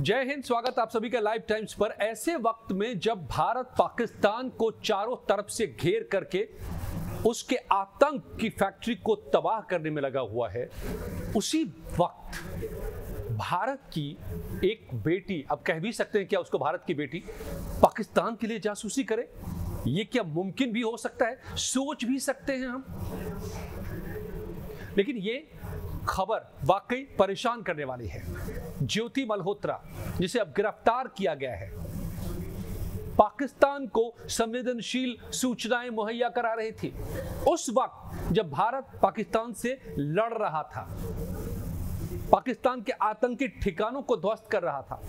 जय हिंद। स्वागत आप सभी का लाइव टाइम्स पर। ऐसे वक्त में जब भारत पाकिस्तान को चारों तरफ से घेर करके उसके आतंक की फैक्ट्री को तबाह करने में लगा हुआ है, उसी वक्त भारत की एक बेटी, अब कह भी सकते हैं क्या उसको भारत की बेटी, पाकिस्तान के लिए जासूसी करे? ये क्या मुमकिन भी हो सकता है? सोच भी सकते हैं हम। लेकिन ये खबर वाकई परेशान करने वाली है। ज्योति मल्होत्रा, जिसे अब गिरफ्तार किया गया है, पाकिस्तान को संवेदनशील सूचनाएं मुहैया करा रही थी उस वक्त जब भारत पाकिस्तान से लड़ रहा था, पाकिस्तान के आतंकी ठिकानों को ध्वस्त कर रहा था।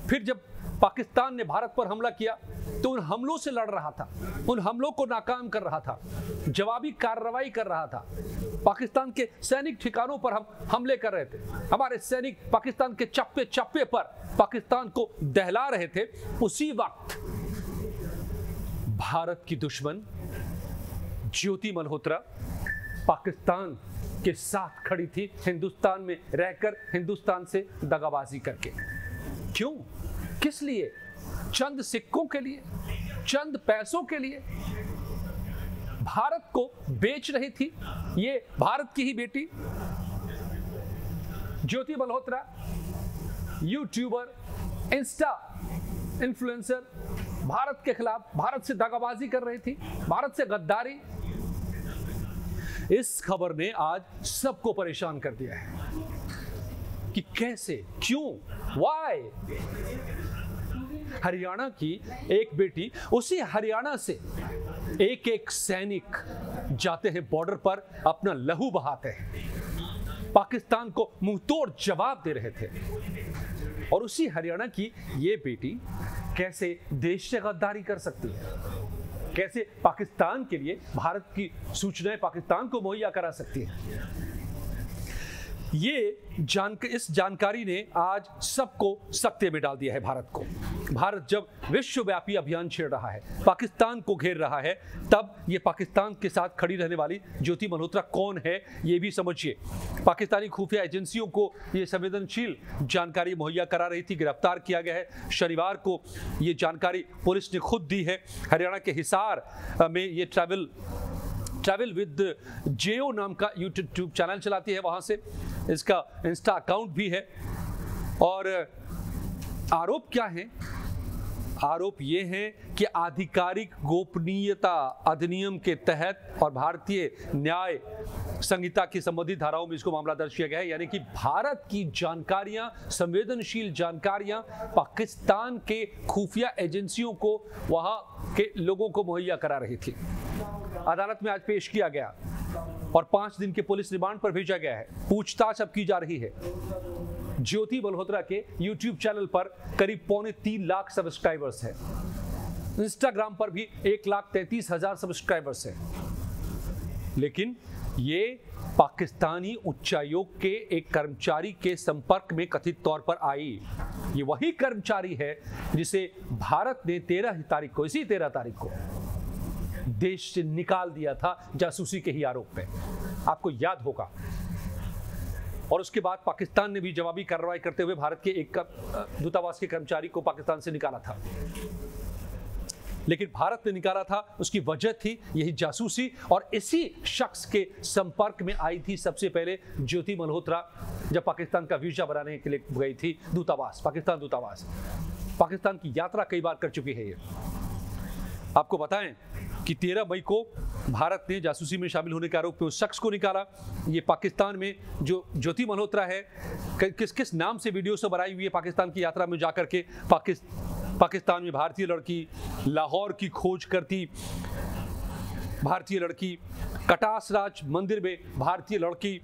फिर जब पाकिस्तान ने भारत पर हमला किया तो उन हमलों से लड़ रहा था, उन हमलों को नाकाम कर रहा था, जवाबी कार्रवाई कर रहा था। पाकिस्तान के सैनिक ठिकानों पर हम हमले कर रहे थे, हमारे सैनिक पाकिस्तान के चप्पे चप्पे पर पाकिस्तान को दहला रहे थे। उसी वक्त भारत की दुश्मन ज्योति मल्होत्रा पाकिस्तान के साथ खड़ी थी, हिंदुस्तान में रहकर हिंदुस्तान से दगाबाजी करके। क्यों? किस लिए? चंद सिक्कों के लिए, चंद पैसों के लिए भारत को बेच रही थी ये भारत की ही बेटी Jyoti Malhotra. YouTuber, insta influencer, Bharat के खिलाफ, भारत से दगाबाजी कर रही थी, भारत से गद्दारी। इस खबर ने आज सबको परेशान कर दिया है कि कैसे, क्यों, व्हाई। हरियाणा की एक बेटी, उसी हरियाणा से एक एक सैनिक जाते हैं बॉर्डर पर, अपना लहू बहाते हैं, पाकिस्तान को मुंहतोड़ जवाब दे रहे थे। और उसी हरियाणा की ये बेटी कैसे देश से गद्दारी कर सकती है, कैसे पाकिस्तान के लिए भारत की सूचनाएं पाकिस्तान को मुहैया करा सकती है। इस जानकारी ने आज सबको सकते में डाल दिया है भारत को। भारत जब विश्वव्यापी अभियान छेड़ रहा है, पाकिस्तान को घेर रहा है, तब ये पाकिस्तान के साथ खड़ी रहने वाली ज्योति मल्होत्रा कौन है ये भी समझिए। पाकिस्तानी खुफिया एजेंसियों को ये संवेदनशील जानकारी मुहैया करा रही थी, गिरफ्तार किया गया है। शनिवार को ये जानकारी पुलिस ने खुद दी है। हरियाणा के हिसार में ये ट्रैवल विद जेओ नाम का यूट्यूब चैनल चलाती है, वहां से इसका इंस्टा अकाउंट भी है। और आरोप क्या है? आरोप ये है कि आधिकारिक गोपनीयता अधिनियम के तहत और भारतीय न्याय संहिता की संबंधित धाराओं में इसको मामला दर्ज किया गया है। यानी कि भारत की जानकारियां, संवेदनशील जानकारियां पाकिस्तान के खुफिया एजेंसियों को, वहां के लोगों को मुहैया करा रही थी। अदालत में आज पेश किया गया और 5 दिन के पुलिस रिमांड पर भेजा गया है। पूछताछ अब की जा रही है। ज्योति मल्होत्रा के यूट्यूब चैनल पर करीब 3.25 लाख सब्सक्राइबर्स हैं। इंस्टाग्राम पर भी 1,33,000 सब्सक्राइबर्स हैं। लेकिन ये पाकिस्तानी उच्चायोग के एक कर्मचारी के संपर्क में कथित तौर पर आई। ये वही कर्मचारी है जिसे भारत ने 13 तारीख को, इसी 13 तारीख को देश से निकाल दिया था जासूसी के ही आरोप पे, आपको याद होगा। और उसके बाद पाकिस्तान ने भी जवाबी कार्रवाई करते हुए भारत के एक दूतावास के कर्मचारी को पाकिस्तान से निकाला था। लेकिन भारत ने निकाला था, उसकी वजह थी यही जासूसी। और इसी शख्स के संपर्क में आई थी सबसे पहले ज्योति मल्होत्रा, जब पाकिस्तान का वीजा बनाने के लिए गई थी दूतावास, पाकिस्तान दूतावास। पाकिस्तान की यात्रा कई बार कर चुकी है ये। आपको बताएं कि 13 मई को भारत ने जासूसी में शामिल होने के आरोप में उस शख्स को निकाला। ये पाकिस्तान में जो ज्योति मल्होत्रा है, किस किस नाम से वीडियो से बनाई हुई है पाकिस्तान की यात्रा में जाकर के। पाकिस्तान में भारतीय लड़की, लाहौर की खोज करती भारतीय लड़की, कटासराज मंदिर में भारतीय लड़की,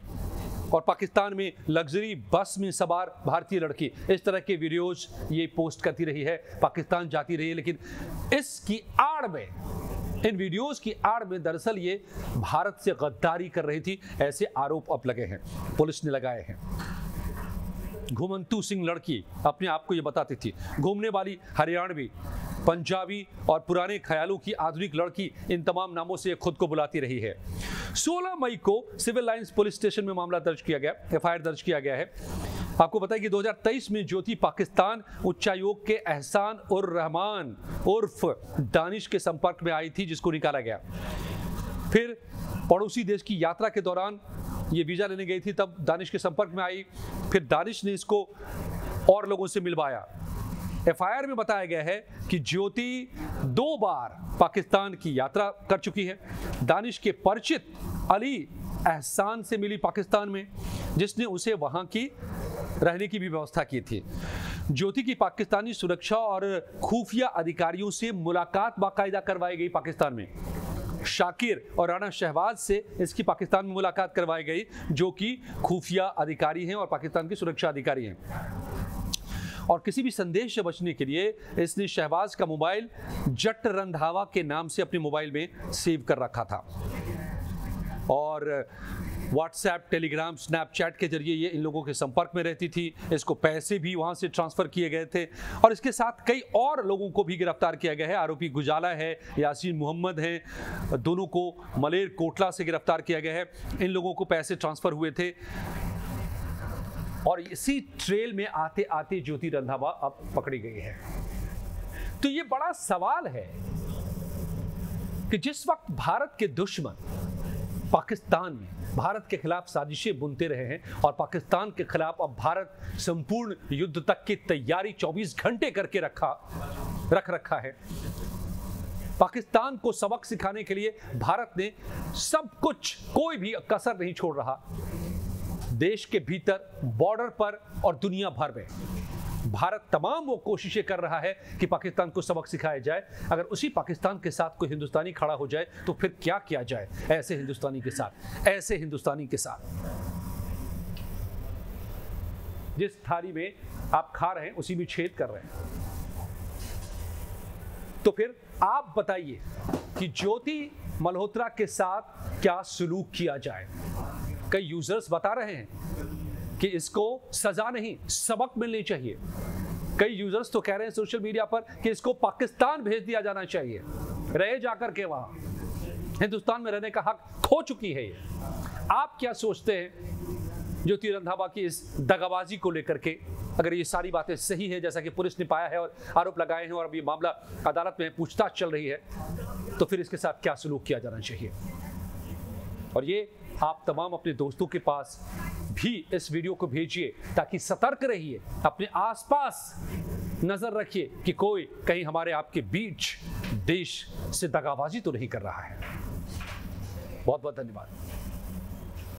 और पाकिस्तान में लग्जरी बस में सवार भारतीय लड़की। इस तरह के वीडियोस ये पोस्ट करती रही है, पाकिस्तान जाती रही है। लेकिन इसकी आड़ में, इन वीडियोस की आड़ में दरअसल ये भारत से गद्दारी कर रही थी, ऐसे आरोप अब लगे हैं, पुलिस ने लगाए हैं। घुमंतू सिंह लड़की अपने आप को ये बताती थी, घूमने वाली हरियाणवी, पंजाबी और पुराने ख्यालों की आधुनिक लड़की, इन तमाम नामों से खुद को बुलाती रही है। 16 मई को सिविल लाइंस पुलिस स्टेशन में मामला दर्ज किया गया, एफआईआर दर्ज किया गया है। आपको पता है कि 2023 में ज्योति पाकिस्तान उच्चायोग के एहसान उर रहमान उर्फ दानिश के संपर्क में आई थी, जिसको निकाला गया। फिर पड़ोसी देश की यात्रा के दौरान ये वीजा लेने गई थी, तब दानिश के संपर्क में आई। फिर दानिश ने इसको और लोगों से मिलवाया। एफआईआर में बताया गया है कि ज्योति 2 बार पाकिस्तान की यात्रा कर चुकी है। दानिश के परिचित अली एहसान से मिली पाकिस्तान में, जिसने उसे वहां की रहने की भी व्यवस्था की थी। ज्योति की पाकिस्तानी सुरक्षा और खुफिया अधिकारियों से मुलाकात बाकायदा करवाई गई पाकिस्तान में। शाकिर और राणा शहबाज से इसकी पाकिस्तान में मुलाकात करवाई गई, जो कि खुफिया अधिकारी हैं और पाकिस्तान के सुरक्षा अधिकारी हैं। और किसी भी संदेश से बचने के लिए इसने शहबाज का मोबाइल जट रंधावा के नाम से अपने मोबाइल में सेव कर रखा था। और व्हाट्सएप, टेलीग्राम, स्नैपचैट के जरिए ये इन लोगों के संपर्क में रहती थी। इसको पैसे भी वहां से ट्रांसफर किए गए थे। और इसके साथ कई और लोगों को भी गिरफ्तार किया गया है। आरोपी गुजाला है, यासीन मोहम्मद है, दोनों को मलेर कोटला से गिरफ्तार किया गया है। इन लोगों को पैसे ट्रांसफर हुए थे। और इसी ट्रेल में आते आते ज्योति रंधावा अब पकड़ी गई है। तो ये बड़ा सवाल है कि जिस वक्त भारत के दुश्मन पाकिस्तान में भारत के खिलाफ साजिशें बुनते रहे हैं और पाकिस्तान के खिलाफ अब भारत संपूर्ण युद्ध तक की तैयारी 24 घंटे करके रख रखा है, पाकिस्तान को सबक सिखाने के लिए भारत ने सब कुछ, कोई भी कसर नहीं छोड़ रहा। देश के भीतर, बॉर्डर पर और दुनिया भर में भारत तमाम वो कोशिशें कर रहा है कि पाकिस्तान को सबक सिखाया जाए। अगर उसी पाकिस्तान के साथ कोई हिंदुस्तानी खड़ा हो जाए तो फिर क्या किया जाए ऐसे हिंदुस्तानी के साथ, ऐसे हिंदुस्तानी के साथ। जिस थाली में आप खा रहे हैं उसी में छेद कर रहे हैं। तो फिर आप बताइए कि ज्योति मल्होत्रा के साथ क्या सलूक किया जाए। कई यूजर्स बता रहे हैं कि इसको सजा नहीं, सबक मिलनी चाहिए। कई यूजर्स तो कह रहे हैं सोशल मीडिया पर कि इसको पाकिस्तान भेज दिया जाना चाहिए, रहे जाकर के वहां। हिंदुस्तान में रहने का हक खो चुकी है ये। आप क्या सोचते हैं ज्योति रंधावा की इस दगाबाजी को लेकर के? अगर ये सारी बातें सही है जैसा कि पुलिस ने पाया है और आरोप लगाए हैं और अभी मामला अदालत में पूछताछ चल रही है, तो फिर इसके साथ क्या सलूक किया जाना चाहिए? और ये आप तमाम अपने दोस्तों के पास भी इस वीडियो को भेजिए ताकि सतर्क रहिए, अपने आसपास नजर रखिए कि कोई कहीं हमारे आपके बीच देश से दगाबाजी तो नहीं कर रहा है। बहुत बहुत धन्यवाद।